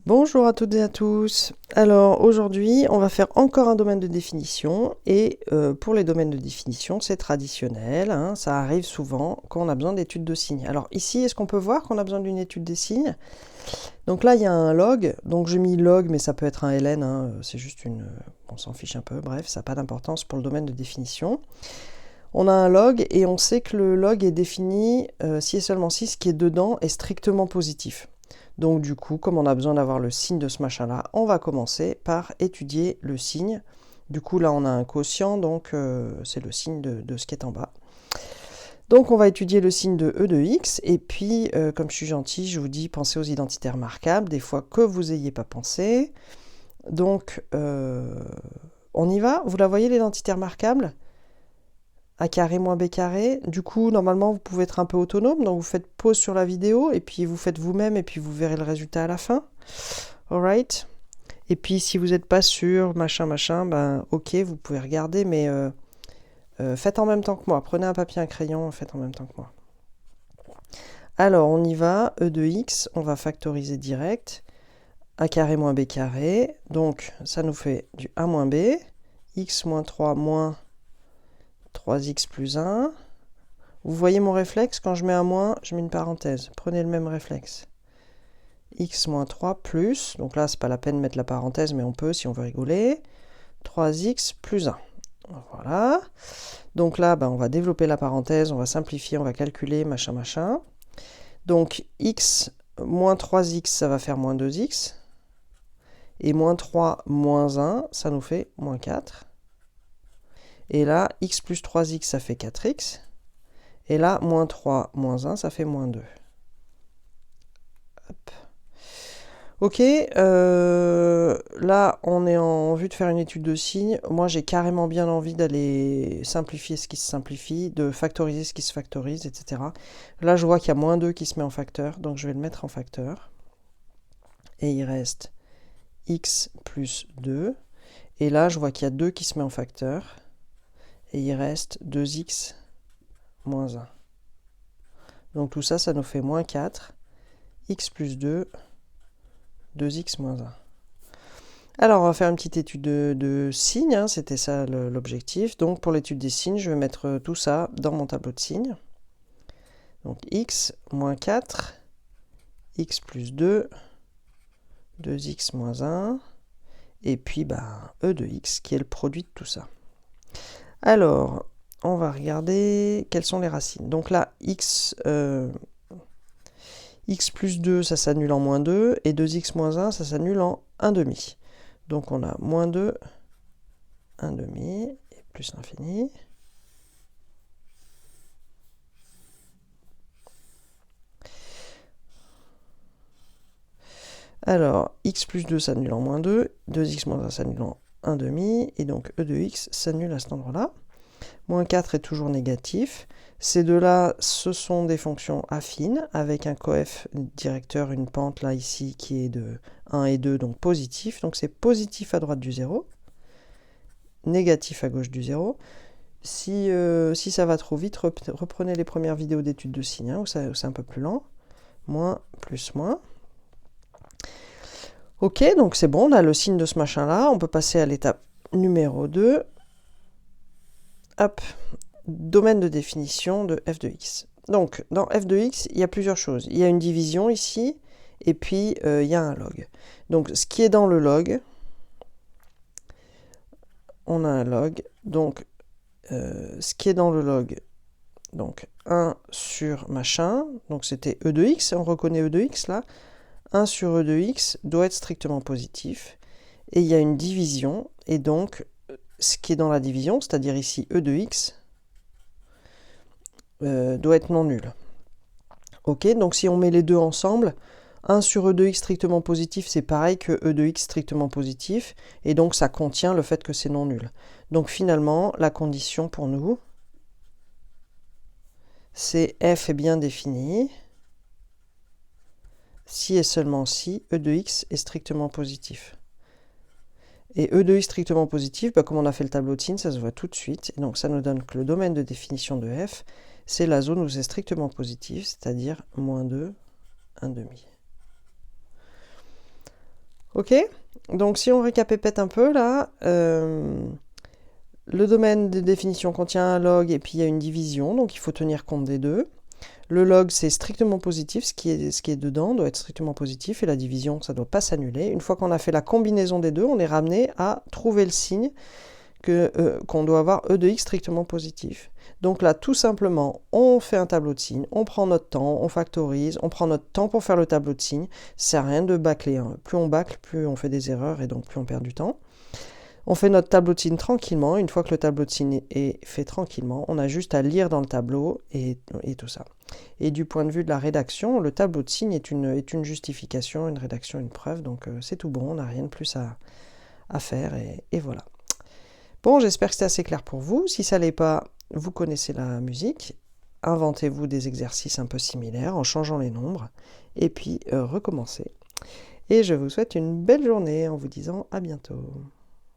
Bonjour à toutes et à tous. Alors aujourd'hui, on va faire encore un domaine de définition et pour les domaines de définition, c'est traditionnel, hein, ça arrive souvent quand on a besoin d'études de signes. Alors ici, est-ce qu'on peut voir qu'on a besoin d'une étude des signes? Donc là, il y a un log, donc j'ai mis log, mais ça peut être un ln, hein, c'est juste une... on s'en fiche un peu, bref, ça n'a pas d'importance pour le domaine de définition. On a un log et on sait que le log est défini si et seulement si ce qui est dedans est strictement positif. Donc du coup, comme on a besoin d'avoir le signe de ce machin-là, on va commencer par étudier le signe. Du coup, là, on a un quotient, donc c'est le signe de ce qui est en bas. Donc on va étudier le signe de e de x, et puis, comme je suis gentil, je vous dis, pensez aux identitaires marquables, des fois que vous n'ayez pas pensé. Donc, on y va. Vous la voyez, l'identitaire marquable ? A carré moins b carré. Du coup, normalement, vous pouvez être un peu autonome. Donc, vous faites pause sur la vidéo et puis vous faites vous-même et puis vous verrez le résultat à la fin. Alright. Et puis, si vous n'êtes pas sûr, machin, ben, ok, vous pouvez regarder, mais faites en même temps que moi. Prenez un papier, un crayon, faites en même temps que moi. Alors, on y va. E de x, on va factoriser direct. A carré moins b carré. Donc, ça nous fait du a moins b. X moins 3 moins 3x plus 1. Vous voyez mon réflexe, quand je mets un moins, je mets une parenthèse. Prenez le même réflexe. X moins 3 plus, donc là, c'est pas la peine de mettre la parenthèse, mais on peut si on veut rigoler. 3x plus 1. Voilà. Donc là, on va développer la parenthèse, on va simplifier, on va calculer, machin, machin. Donc x moins 3x, ça va faire moins 2x. Et moins 3 moins 1, ça nous fait moins 4. Et là, x plus 3x, ça fait 4x. Et là, moins 3 moins 1, ça fait moins 2. Hop. Ok, là, on est en vue de faire une étude de signes. Moi, j'ai carrément bien envie d'aller simplifier ce qui se simplifie, de factoriser ce qui se factorise, etc. Là, je vois qu'il y a moins 2 qui se met en facteur, donc je vais le mettre en facteur. Et il reste x plus 2. Et là, je vois qu'il y a 2 qui se met en facteur. Et il reste 2x moins 1. Donc tout ça, ça nous fait moins 4. X plus 2, 2x moins 1. Alors, on va faire une petite étude de signes, hein, c'était ça l'objectif. Donc, pour l'étude des signes, je vais mettre tout ça dans mon tableau de signes. Donc, x moins 4, x plus 2, 2x moins 1, et puis e de x, qui est le produit de tout ça. Alors, on va regarder quelles sont les racines. Donc là, x plus 2, ça s'annule en moins 2, et 2x moins 1, ça s'annule en 1 demi. Donc on a moins 2, 1 demi, et plus l'infini. Alors, x plus 2 s'annule en moins 2, 2x moins 1 s'annule en 1 demi, et donc e de x s'annule à cet endroit-là. Moins 4 est toujours négatif. Ces deux-là, ce sont des fonctions affines, avec un coef directeur, une pente là ici qui est de 1 et 2, donc positif. Donc c'est positif à droite du 0, négatif à gauche du 0. Si ça va trop vite, reprenez les premières vidéos d'études de signes, hein, où c'est un peu plus lent. Moins, plus, moins. Ok, donc c'est bon, on a le signe de ce machin-là. On peut passer à l'étape numéro 2. Hop, domaine de définition de f de x. Donc, dans f de x, il y a plusieurs choses. Il y a une division ici, et puis il y a un log. Donc, ce qui est dans le log, on a un log. Donc, ce qui est dans le log, donc 1 sur machin, donc c'était e de x, on reconnaît e de x là. 1 sur e de x doit être strictement positif. Et il y a une division, et donc ce qui est dans la division, c'est-à-dire ici e de x, doit être non nul. Ok, donc si on met les deux ensemble, 1 sur e de x strictement positif, c'est pareil que e de x strictement positif, et donc ça contient le fait que c'est non nul. Donc finalement, la condition pour nous, c'est f est bien défini, si et seulement si e de x est strictement positif. Et e de x strictement positif, comme on a fait le tableau de signes, ça se voit tout de suite. Et donc ça nous donne que le domaine de définition de f, c'est la zone où c'est strictement positif, c'est-à-dire moins 2, 1 demi. Ok? Donc si on récapépète un peu là, le domaine de définition contient un log et puis il y a une division, donc il faut tenir compte des deux. Le log, c'est strictement positif, ce qui est dedans doit être strictement positif, et la division, ça ne doit pas s'annuler. Une fois qu'on a fait la combinaison des deux, on est ramené à trouver le signe qu'on doit avoir E de x strictement positif. Donc là, tout simplement, on fait un tableau de signes, on prend notre temps, on factorise, on prend notre temps pour faire le tableau de signes. Ça sert à rien de bâcler, hein. Plus on bâcle, plus on fait des erreurs et donc plus on perd du temps. On fait notre tableau de signes tranquillement. Une fois que le tableau de signes est fait tranquillement, on a juste à lire dans le tableau et tout ça. Et du point de vue de la rédaction, le tableau de signes est une justification, une rédaction, une preuve. Donc c'est tout bon, on n'a rien de plus à faire et voilà. Bon, j'espère que c'est assez clair pour vous. Si ça ne l'est pas, vous connaissez la musique. Inventez-vous des exercices un peu similaires en changeant les nombres. Et puis recommencez. Et je vous souhaite une belle journée en vous disant à bientôt.